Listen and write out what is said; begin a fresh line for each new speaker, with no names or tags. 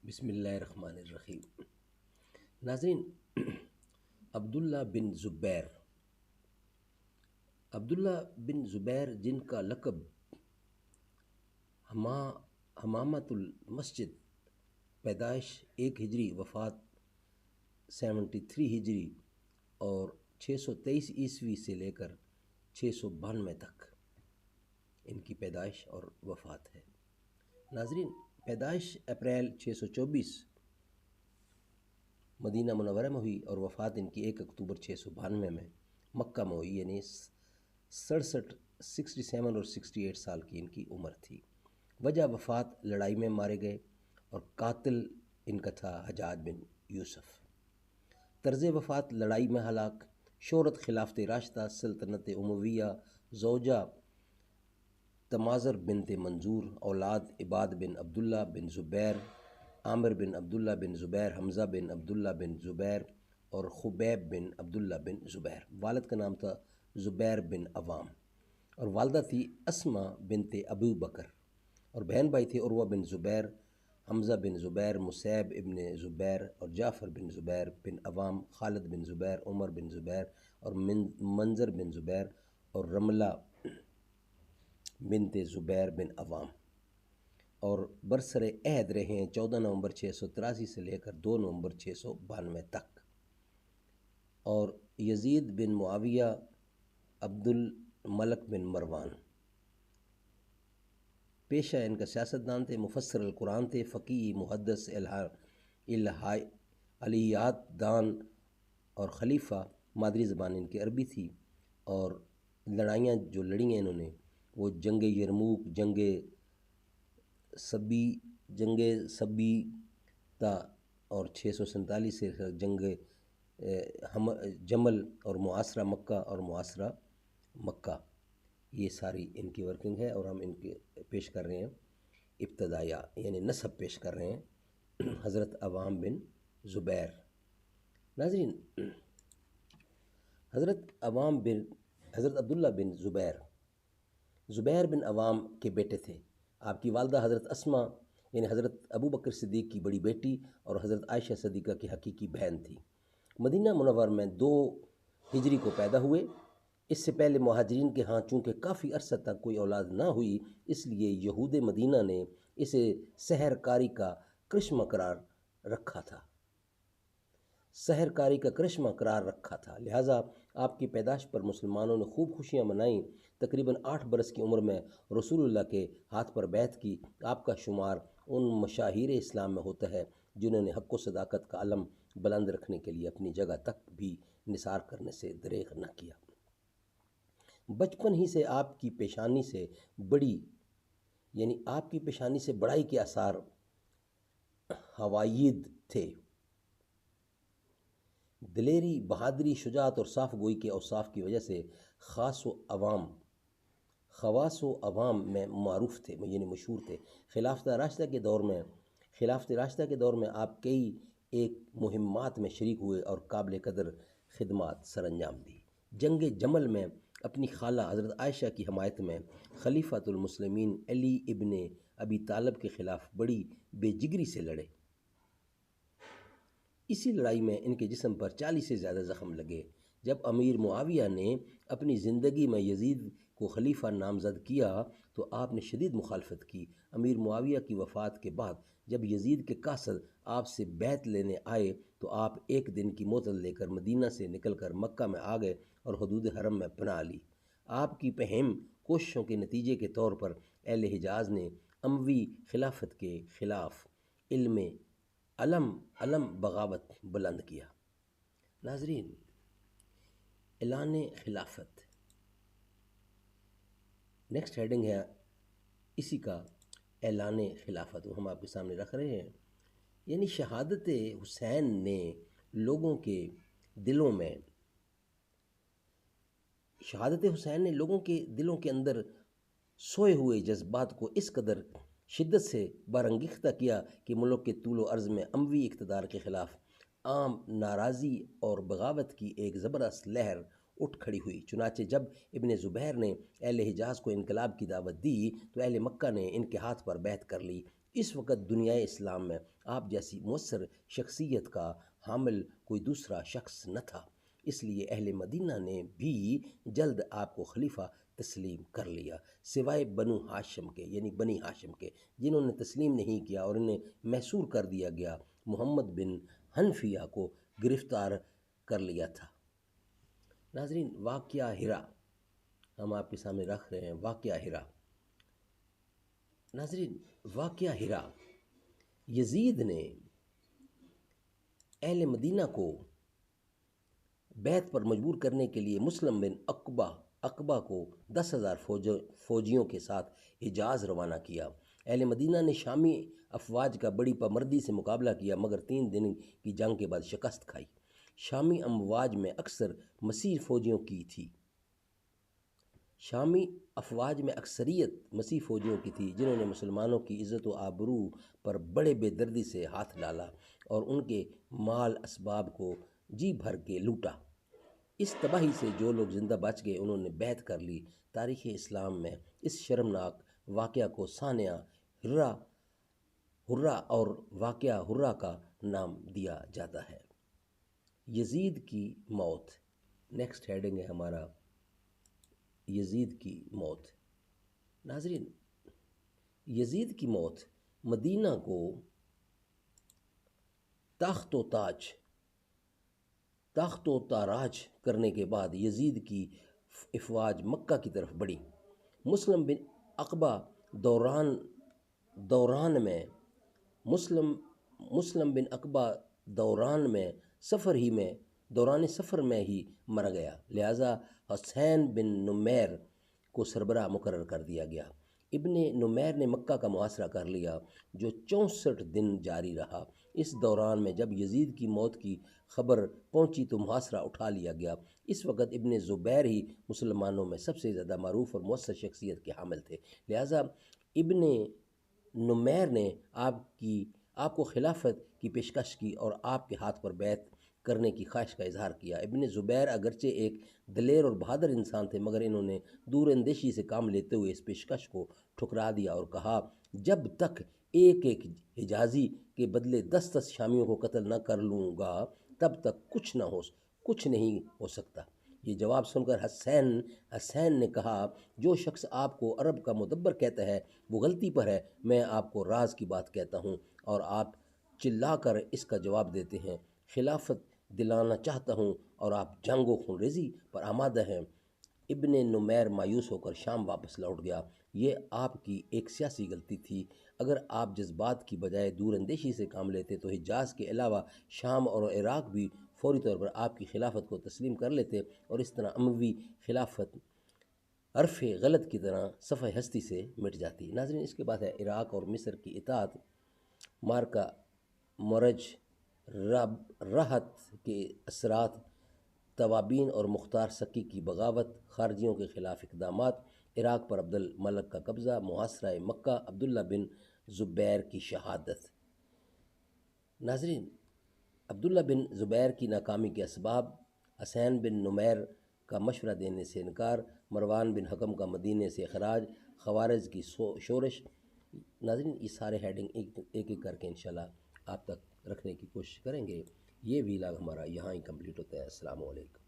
بسم اللہ الرحمن الرحیم۔ ناظرین، عبداللہ بن زبیر عبداللہ بن زبیر جن کا لقب حمامۃ المسجد، پیدائش 1 ہجری، وفات 73 ہجری اور 623 عیسوی سے لے کر 692 تک ان کی پیدائش اور وفات ہے۔ ناظرین، پیدائش اپریل 624 مدینہ منورہ میں ہوئی اور وفات ان کی 1 اکتوبر 692 میں مکہ میں ہوئی، یعنی 67 اور 68 سال کی ان کی عمر تھی۔ وجہ وفات لڑائی میں مارے گئے اور قاتل ان کا تھا حجاج بن یوسف۔ طرز وفات لڑائی میں ہلاک۔ شہرت خلافت راشدہ سلطنت امویہ، زوجہ تمازر بنت منظور، اولاد عباد بن عبداللہ بن زبیر، عامر بن عبداللہ بن زبیر، حمزہ بن عبداللہ بن زبیر اور خبیب بن عبداللہ بن زبیر۔ والد کا نام تھا زبیر بن عوام اور والدہ تھی اسما بنت ابو بکر، اور بہن بھائی تھے عروہ بن زبیر، حمزہ بن زبیر، مصعب ابن زبیر اور جعفر بن زبیر بن عوام، خالد بن زبیر، عمر بن زبیر اور منظر بن زبیر اور رملہ بنت زبیر بن عوام، اور برسر عہد رہے ہیں 14 نومبر 683 سے لے کر 2 نومبر 692 تک۔ اور یزید بن معاویہ، عبد الملک بن مروان، پیشہ ان کا سیاستدان تھے، مفسر القرآن تھے، فقیہ، محدث، الہیات دان اور خلیفہ۔ مادری زبان ان کی عربی تھی، اور لڑائیاں جو لڑی ہیں انہوں نے وہ جنگ یرموک، جنگ سبی تا اور 647 سے جنگ جمل اور معاصرہ مکہ، یہ ساری ان کی ورکنگ ہے، اور ہم ان کے پیش کر رہے ہیں ابتدائیہ، یعنی نسب پیش کر رہے ہیں حضرت عوام بن زبیر۔ ناظرین، حضرت عبداللہ بن زبیر بن عوام کے بیٹے تھے۔ آپ کی والدہ حضرت اسما یعنی حضرت ابو بکر صدیق کی بڑی بیٹی اور حضرت عائشہ صدیقہ کی حقیقی بہن تھی۔ مدینہ منور میں 2 ہجری کو پیدا ہوئے۔ اس سے پہلے مہاجرین کے ہاں چونکہ کافی عرصہ تک کوئی اولاد نہ ہوئی، اس لیے یہود مدینہ نے اسے سحر کاری کا کرشمہ قرار رکھا تھا، لہٰذا آپ کی پیدائش پر مسلمانوں نے خوب خوشیاں منائیں۔ تقریباً 8 برس کی عمر میں رسول اللہ کے ہاتھ پر بیعت کی۔ آپ کا شمار ان مشاہیر اسلام میں ہوتا ہے جنہوں نے حق و صداقت کا علم بلند رکھنے کے لیے اپنی جگہ تک بھی نثار کرنے سے دریغ نہ کیا۔ بچپن ہی سے آپ کی پیشانی سے بڑائی کے آثار حوائید تھے۔ دلیری، بہادری، شجاعت اور صاف گوئی کے اوصاف کی وجہ سے خواص و عوام میں معروف تھے، یعنی مشہور تھے۔ خلافت راشدہ کے دور میں آپ کئی ایک مہمات میں شریک ہوئے اور قابل قدر خدمات سر انجام دی۔ جنگ جمل میں اپنی خالہ حضرت عائشہ کی حمایت میں خلیفۃ المسلمین علی ابن ابی طالب کے خلاف بڑی بے جگری سے لڑے۔ اسی لڑائی میں ان کے جسم پر 40 سے زیادہ زخم لگے۔ جب امیر معاویہ نے اپنی زندگی میں یزید کو خلیفہ نامزد کیا تو آپ نے شدید مخالفت کی۔ امیر معاویہ کی وفات کے بعد جب یزید کے قاصد آپ سے بیعت لینے آئے تو آپ 1 دن کی معطل لے کر مدینہ سے نکل کر مکہ میں آ گئے اور حدود حرم میں پناہ لی۔ آپ کی مہم کوششوں کے نتیجے کے طور پر اہل حجاز نے اموی خلافت کے خلاف علم بغاوت بلند کیا۔ ناظرین، اعلان خلافت، نیکسٹ ہیڈنگ ہے اسی کا اعلان خلافت، وہ ہم آپ کے سامنے رکھ رہے ہیں۔ یعنی شہادت حسین نے لوگوں کے دلوں کے اندر سوئے ہوئے جذبات کو اس قدر شدت سے برانگیختہ کیا کہ ملک کے طول و عرض میں اموی اقتدار کے خلاف عام ناراضی اور بغاوت کی ایک زبردست لہر اٹھ کھڑی ہوئی۔ چنانچہ جب ابن زبیر نے اہل حجاز کو انقلاب کی دعوت دی تو اہل مکہ نے ان کے ہاتھ پر بیعت کر لی۔ اس وقت دنیا اسلام میں آپ جیسی مؤثر شخصیت کا حامل کوئی دوسرا شخص نہ تھا، اس لیے اہل مدینہ نے بھی جلد آپ کو خلیفہ تسلیم کر لیا، سوائے بنو ہاشم کے، یعنی بنی ہاشم کے، جنہوں نے تسلیم نہیں کیا اور انہیں محصور کر دیا گیا، محمد بن حنفیہ کو گرفتار کر لیا تھا۔ ناظرین، واقعہ ہرا ہم آپ کے سامنے رکھ رہے ہیں، واقعہ ہرا۔ ناظرین، واقعہ ہرا، یزید نے اہل مدینہ کو بیعت پر مجبور کرنے کے لیے مسلم بن عقبہ کو 10,000 فوجیوں کے ساتھ حجاز روانہ کیا۔ اہل مدینہ نے شامی افواج کا بڑی پامردی سے مقابلہ کیا، مگر 3 دن کی جنگ کے بعد شکست کھائی۔ شامی افواج میں اکثر مسیح فوجیوں کی تھی، شامی افواج میں اکثریت مسیح فوجیوں کی تھی، جنہوں نے مسلمانوں کی عزت و آبرو پر بڑے بے دردی سے ہاتھ ڈالا اور ان کے مال اسباب کو جی بھر کے لوٹا۔ اس تباہی سے جو لوگ زندہ بچ گئے انہوں نے بیعت کر لی۔ تاریخ اسلام میں اس شرمناک واقعہ کو سانحہ ہرا اور واقعہ ہرا کا نام دیا جاتا ہے۔ یزید کی موت، نیکسٹ ہیڈنگ ہے ہمارا یزید کی موت۔ ناظرین، یزید کی موت مدینہ کو تاخت و تاراج کرنے کے بعد یزید کی افواج مکہ کی طرف بڑھی۔ مسلم بن عقبہ دوران میں دوران سفر میں ہی مر گیا، لہٰذا حسین بن نمیر کو سربراہ مقرر کر دیا گیا۔ ابن نمیر نے مکہ کا محاصرہ کر لیا، جو 64 دن جاری رہا۔ اس دوران میں جب یزید کی موت کی خبر پہنچی تو محاصرہ اٹھا لیا گیا۔ اس وقت ابن زبیر ہی مسلمانوں میں سب سے زیادہ معروف اور مؤثر شخصیت کے حامل تھے، لہٰذا ابن نمیر نے آپ کو خلافت کی پیشکش کی اور آپ کے ہاتھ پر بیعت کرنے کی خواہش کا اظہار کیا۔ ابن زبیر اگرچہ ایک دلیر اور بہادر انسان تھے، مگر انہوں نے دور اندیشی سے کام لیتے ہوئے اس پیشکش کو ٹھکرا دیا اور کہا، جب تک ایک حجازی کے بدلے 10 شامیوں کو قتل نہ کر لوں گا تب تک کچھ نہیں ہو سکتا۔ یہ جواب سن کر حسین نے کہا، جو شخص آپ کو عرب کا مدبر کہتا ہے وہ غلطی پر ہے، میں آپ کو راز کی بات کہتا ہوں اور آپ چلا کر اس کا جواب دیتے ہیں۔ خلافت دلانا چاہتا ہوں اور آپ جنگ و خونریزی پر آمادہ ہیں۔ ابن نمیر مایوس ہو کر شام واپس لوٹ گیا۔ یہ آپ کی ایک سیاسی غلطی تھی۔ اگر آپ جذبات کی بجائے دور اندیشی سے کام لیتے تو حجاز کے علاوہ شام اور عراق بھی فوری طور پر آپ کی خلافت کو تسلیم کر لیتے اور اس طرح اموی خلافت عرف غلط کی طرح صفحہ ہستی سے مٹ جاتی۔ ناظرین، اس کے بعد ہے عراق اور مصر کی اطاعت، مارکا مرج، راحت کے اثرات، توابین اور مختار سکی کی بغاوت، خارجیوں کے خلاف اقدامات، عراق پر عبد الملک کا قبضہ، محاصرہ مکہ، عبداللہ بن زبیر کی شہادت۔ ناظرین، عبداللہ بن زبیر کی ناکامی کے اسباب، حسین بن نمیر کا مشورہ دینے سے انکار، مروان بن حکم کا مدینے سے اخراج، خوارج کی شورش۔ ناظرین، یہ سارے ہیڈنگ ایک ایک کر کے انشاءاللہ آپ تک رکھنے کی کوشش کریں گے۔ یہ ویلاگ ہمارا یہاں ہی کمپلیٹ ہوتا ہے۔ السلام علیکم۔